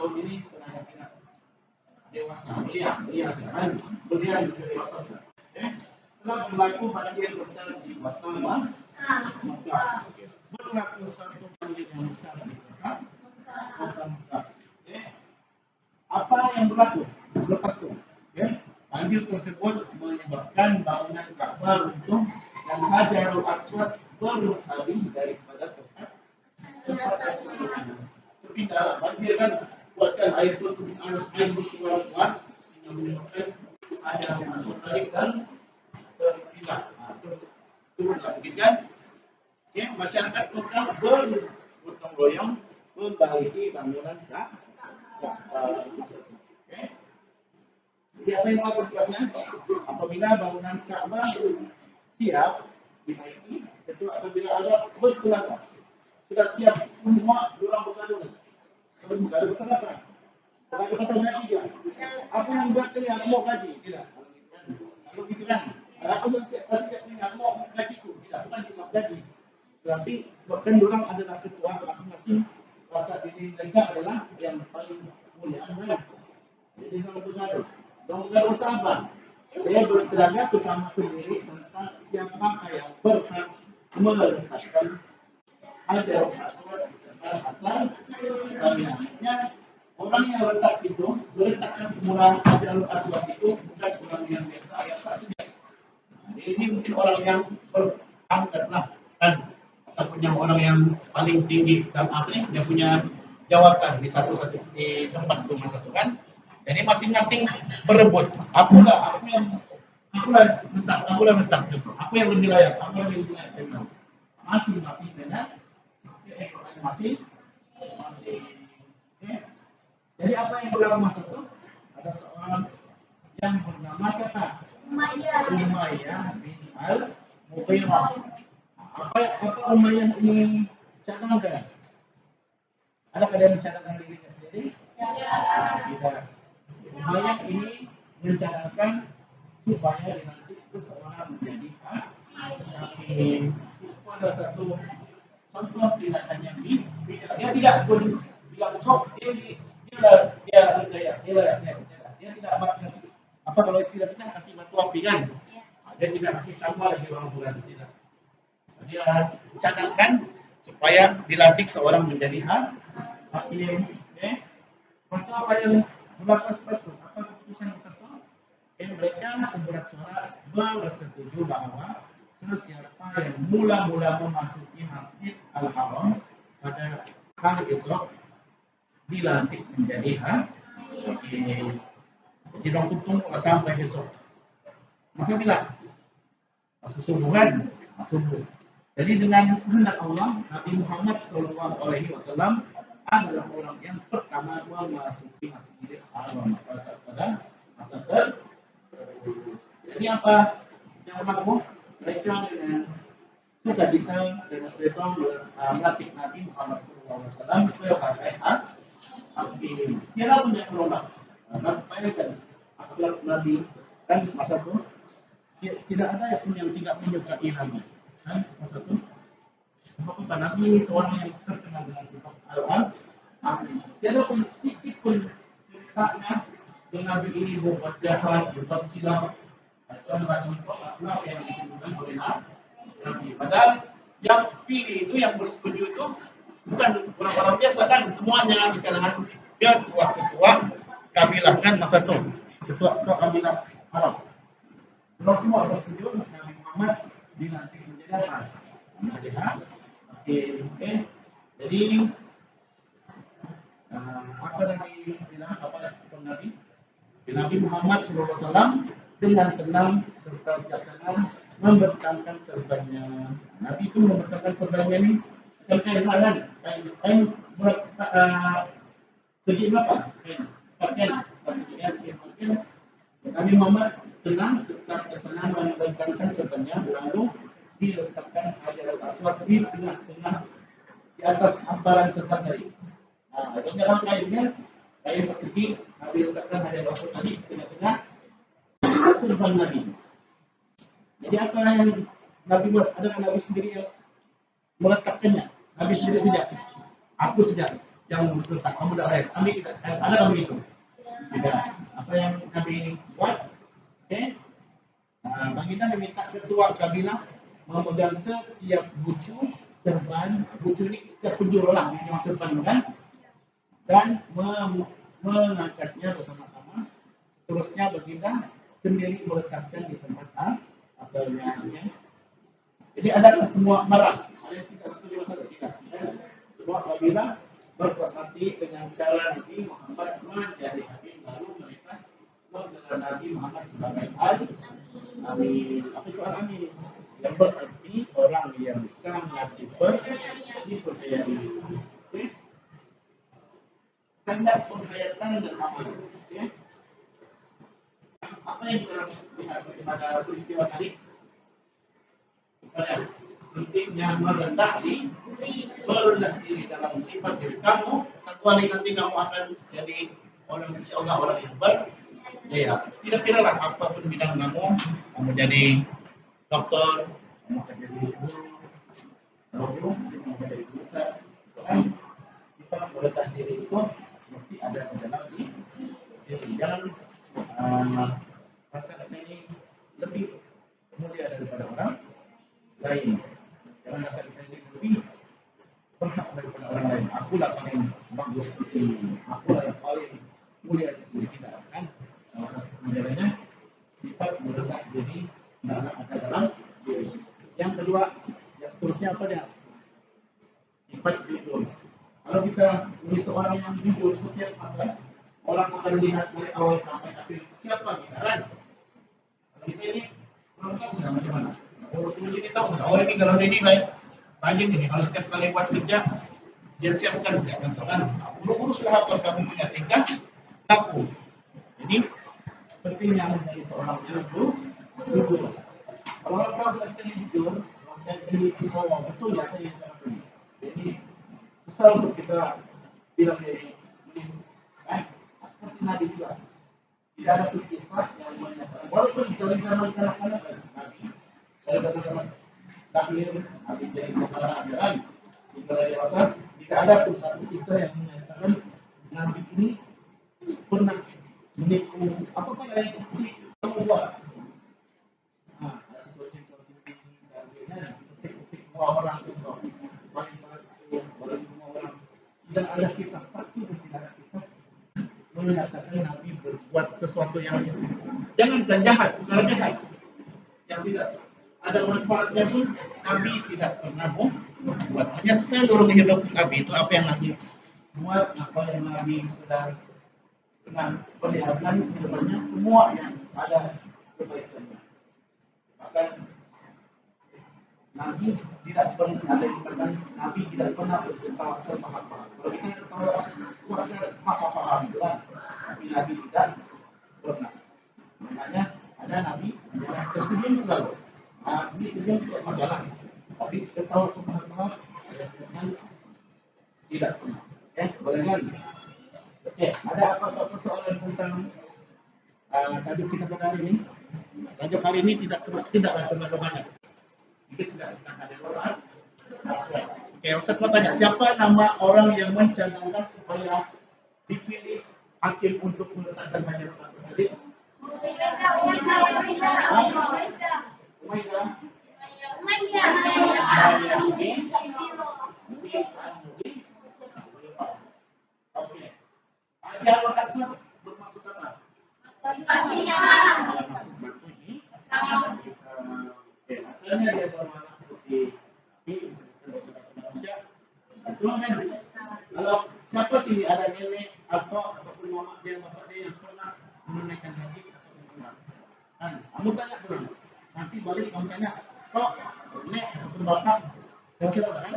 tahun ini sudah tidak dewasa, belia sekarang, belia juga dewasa sudah. Telah berlaku banjir besar di kota Mekah. Berlaku satu banjir yang besar di kota Mekah. Apa yang berlaku selepas itu? Banjir tersebut menyebabkan bangunan Ka'bah runtuh dan Hajarul Aswad beralih daripada tempat terpindah. Banjir kan buatkan air keluar yang menyebabkan Hajarul Aswad balik dan terpindah. Turun lagi kan? Masyarakat lokal bergotong royong memperbaiki bangunan Ka'bah. Jadi apa yang berlaku tugasnya? Apabila bangunan Ka'bah siap dinaiki, itu apabila ada berkeluarga sudah siap semua, orang bergaduh lagi. Terus bergaduh pasal apa? Bergaduh pasal gaji kan? Apa yang buat ini? Aku mau gaji, tidak? Kalau gitu kan? Aku sudah siap ini, aku mau gajiku, tidak? Bukan cuma gaji, tetapi sebabkan orang adalah ketua masing-masing rasa diri mereka adalah yang paling mulia, kan? Jadi orang bergaduh. Orang pasal apa? Dia bertenaga sesama sendiri tentang siapa yang berhak meletakkan Hajarul Aswad asal tariannya. Orang yang letak itu meletakkan semula Hajarul Aswad itu bukan orang yang biasa yang tak sedap. Ini mungkin orang yang berpangkat lah kan, ataupun yang orang yang paling tinggi dalam ahli, dia punya jawatan di satu-satu di tempat rumah satu kan. Jadi masing-masing berebut. Aku lah letak gitu. Aku yang lebih layak. Masing-masing dengan masing. Jadi apa yang berlaku masa itu? Ada seorang yang bernama siapa? Umayyah bin Al-Mughirah. Apa Umayyah ini cadangkan? Adakah dia mencadangkan dirinya sendiri? Tidak. Umayyah ini mencadangkan supaya dilantik seseorang menjadi hakim. Itu adalah satu contoh tindakan yang bijak. Dia tidak bilang kok dia tidak kasih apa kalau istilah kita kasih batu api kan? Dia tidak kasih tambah lagi orang bulan tidak. Dia cadangkan supaya dilantik seorang menjadi hakim. Pas apa yang berlaku pas itu? Apa keputusan pas itu? Mereka seberat suara bersetuju bahwa sesiapa yang mula-mula memasuki Masjid Al-Haram pada hari esok dilantik menjadi hakim. Jadi dong tunggu sampai besok. Masa bila? Masa subuhan, subuh. Jadi dengan kehendak Allah, Nabi Muhammad SAW adalah orang yang pertama memasuki Masjidil Haram pada masa tersebut. Jadi apa yang berlaku? Mereka dengan sukacita dan mereka melatih Nabi Muhammad SAW sebagai hakim. Tiada pun yang menolak. Bayangkan akhlak Nabi kan masa itu tidak ada pun yang tidak menyukai Nabi kan masa itu. Maka Nabi seorang yang terkenal dengan sifat al-amin. Tiada pun sedikit pun ceritanya yang Nabi ini berbuat jahat, berbuat silap. Itu adalah contoh akhlak yang ditunjukkan oleh Nabi. Padahal yang pilih itu, yang bersetuju itu bukan orang-orang biasa kan, semuanya di kalangan ketua kabilah kan masa itu, ketua kabilah Arab. Belum semua bersetuju Nabi Muhammad dilantik menjadi apa? Menjadi Oke. Jadi apa tadi bilang apa respon Nabi? Nabi Muhammad SAW dengan tenang serta bijaksana membentangkan serbannya. Nabi itu membentangkan serbannya ini kain kan? Kain segi berapa? Pakaian. Nabi Muhammad tenang serta bijaksana membentangkan serbannya, lalu diletakkan Hajarul Aswad di tengah-tengah di atas hamparan serban tadi. Nah, itu jangan kain persegi, Nabi letakkan Hajarul Aswad tadi di tengah-tengah serban Nabi. Jadi apa yang Nabi buat? Adakah Nabi sendiri yang meletakkannya? Nabi sendiri tidak. Aku saja. yang rusak, kamu tidak layak. Kami tidak, ada kami itu. Tidak. Apa yang kami buat? Oke. Nah, baginda meminta ketua kabilah memegang setiap bucu serban. Bucu ini setiap penjuru lah, ini yang serban kan? Dan mengangkatnya bersama-sama. Terusnya baginda sendiri meletakkan di tempat asalnya. Ya. Jadi ada semua marah. Ada yang tidak setuju masalah tidak. Semua kabilah berpuas hati dengan cara Nabi Muhammad menjadi hakim, lalu mereka mengenal Nabi Muhammad sebagai Al-Amin. Apa itu Al-Amin? Yang berarti orang yang sangat dipercayai. Okay? Tanda penghayatan dan amal. Okay? Apa yang kita lihat pada peristiwa tadi? Pada pentingnya merendah diri dalam sifat diri kamu. Satu hari nanti kamu akan jadi orang, insya Allah orang yang berjaya. Tidak kiralah apapun bidang kamu jadi dokter, kamu akan jadi guru, kamu akan jadi guru besar. Sifat merendah diri itu mesti ada di dalam diri. Jangan rasa ini lebih mulia daripada orang lain. Jangan rasa kita ini lebih berhak daripada orang lain. Akulah paling bagus di sini. Akulah yang paling mulia di sini. Tidak kan? Salah satu penjelasannya sifat merendah diri dalam diri. Yang kedua, yang seterusnya apa dia? Sifat jujur. Kalau kita menjadi seorang yang jujur setiap masa, orang akan lihat dari awal sampai akhir siapa kita kan? Kalau kita ini orang tahu sudah macam mana. Ini tahu sudah. Oh ini kalau ini baik, rajin ini. Kalau setiap kali buat kerja, dia siapkan setiap kantor kan. Urus lah kalau kamu punya tingkah laku. Jadi pentingnya menjadi seorang yang jujur. Kalau orang tahu sudah kita ini jujur, orang jadi betul ya saya yang sangat ini. Jadi besar untuk kita bilang dari seperti Nabi juga. Tidak ada kisah yang menyatakan walaupun dari zaman kanak-kanak Nabi, dari zaman lahir Nabi jadi kepala ajaran hingga dewasa, tidak ada pun satu kisah yang menyatakan Nabi ini pernah menipu apapun yang seperti semua. Nah, ketik dua orang contoh, paling lima orang. Tidak ada kisah satu dan tidak ada kisah menyatakan Nabi berbuat sesuatu yang jangankan jahat, bukan jahat, yang tidak ada manfaatnya pun Nabi tidak pernah membuat. Hanya seluruh hidup Nabi itu apa yang Nabi buat, apa yang Nabi sudah pernah perlihatkan kehidupannya, semua yang ada kebaikannya. Bahkan Nabi tidak pernah ada dikatakan Nabi tidak pernah berketawa terpaham-paham. Kalau kita ketawa wajar paham-paham juga, tapi Nabi tidak pernah. Makanya ada Nabi yang tersenyum selalu. Nabi senyum tidak masalah, tapi ketawa terpaham-paham tidak pernah. Boleh kan? Ada apa persoalan tentang tajuk kita pada hari ini? Tajuk hari ini tidaklah terlalu banyak. Ini tidak tentang Hajarul Aswad. Oke, Ustaz mau tanya, siapa nama orang yang mencadangkan supaya dipilih hakim untuk meletakkan Hajarul Aswad tadi? Oke. Hajarul Aswad bermaksud apa? Maksud batu ini. Asalnya dia berwarna putih, tapi disebutkan bahasa manusia. Itu kan? Kalau siapa sih ada nenek atau ataupun mama dia, bapak dia yang pernah menunaikan haji atau umrah? Kan, kamu tanya dulu. Nanti balik kamu tanya, kok nenek ataupun bapak yang siapa kan?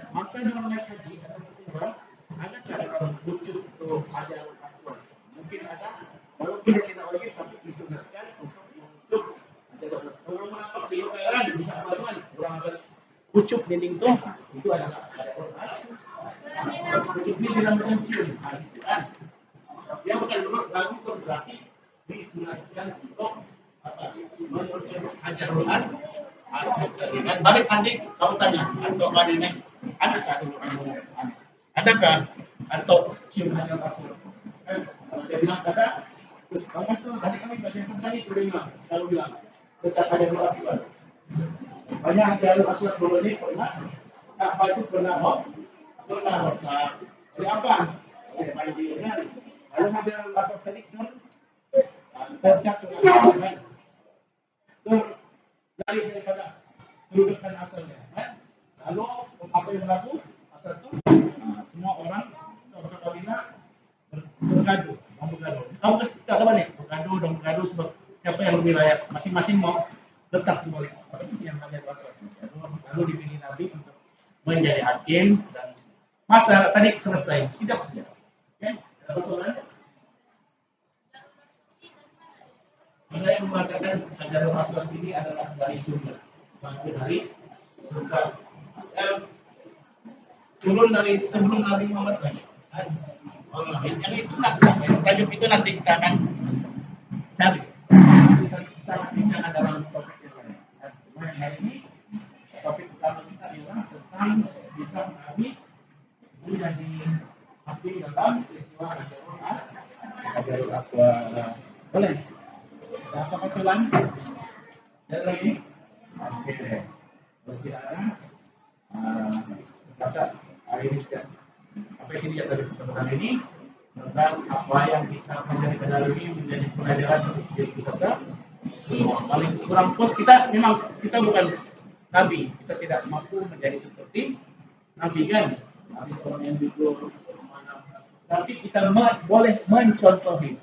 Masa dia naik haji atau umrah? Ada cara dalam wujud untuk Hajarul Aswad? Mungkin ada, walaupun dia tidak wajib, tapi disunatkan untuk wujud Hajarul Aswad. Orang menangkap di Thailand, di Kabupaten, orang akan pucuk dinding itu adalah Hajarul Aswad. Pucuk ini tidak macam cium, kan? Dia bukan lagu itu berarti disunatkan untuk menuju Hajarul Aswad. Kan balik nanti kamu tanya, atau apa ini? Adakah dulu kamu? Adakah atau cium hajar aswad. Kan dia bilang kata, terus Mas tuh tadi kami bacakan tadi tuh kalau bilang dekat hajar aswad. Banyak hajar aswad dulu ini apa itu pernah rusak. Oleh apa? Oleh banjirnya. Lalu hajar aswad tadi terjatuh kan? Dari daripada kedudukan asalnya kan? Lalu apa yang berlaku? Asal itu semua orang kabilah bergaduh. Kamu pasti tak ada nih bergaduh sebab siapa yang lebih layak, masing-masing mau letak kembali yang hanya asal. Lalu dipilih Nabi untuk menjadi hakim dan masa tadi selesai. Tidak saja. Oke, ada soalan? Saya mengatakan Hajarul Aswad ini adalah dari surga, batu dari surga. Turun dari sebelum Nabi Muhammad lagi. Allah, yang itu nanti, yang tajuk itu nanti kita akan cari. Bisa kita akan bicara dalam topik yang lain. Cuma yang hari ini topik utama kita adalah tentang bisa Nabi menjadi hakim dalam peristiwa Hajarul Aswad. Boleh? Ada apa kesalahan? Ada lagi? Oke. Kalau tidak ada, rasa hari ini sudah apa yang dia dari pertemuan ini tentang apa yang kita pelajari pada hari ini menjadi pelajaran untuk diri kita semua. Paling kurang pun kita memang kita bukan nabi, kita tidak mampu menjadi seperti nabi kan? Nabi orang yang jujur, tapi kita boleh mencontohi.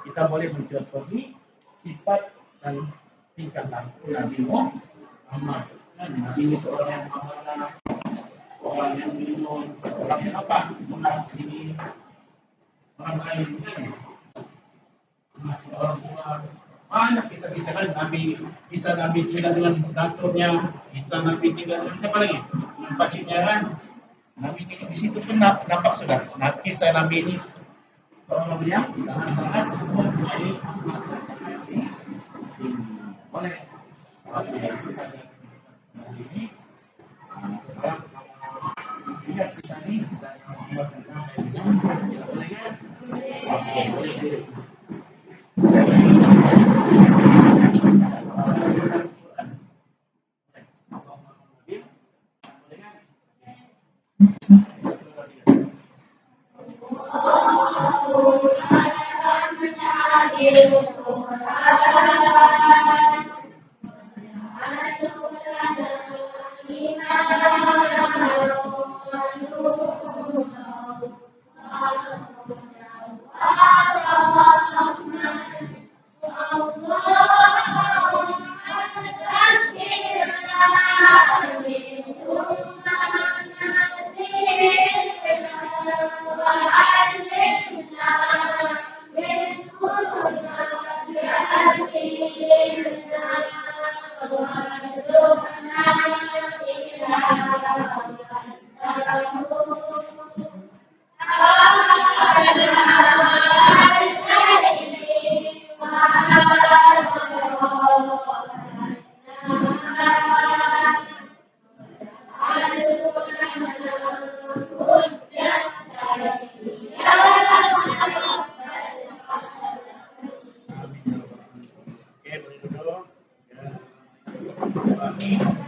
Kita boleh mencontohi sifat dan tingkah laku Nabi Muhammad. Nabi ini seorang yang amanah, orang yang minum, orang yang apa? Mengasihi orang lain. Mengasihi orang tua. Banyak kisah-kisah kan Nabi tinggal dengan daturnya, bisa Nabi tinggal dengan siapa lagi? Dengan pakciknya kan. Nabi ini di situ pun nampak sudah. Kisah Nabi ini seorang yang sangat-sangat mempunyai akhlak yang sangat tinggi. Boleh. Oke, itu saja ini. Sekarang lihat kisah ini dan membuat tentang boleh kan? Oke, boleh. Oke, boleh duduk. Ya.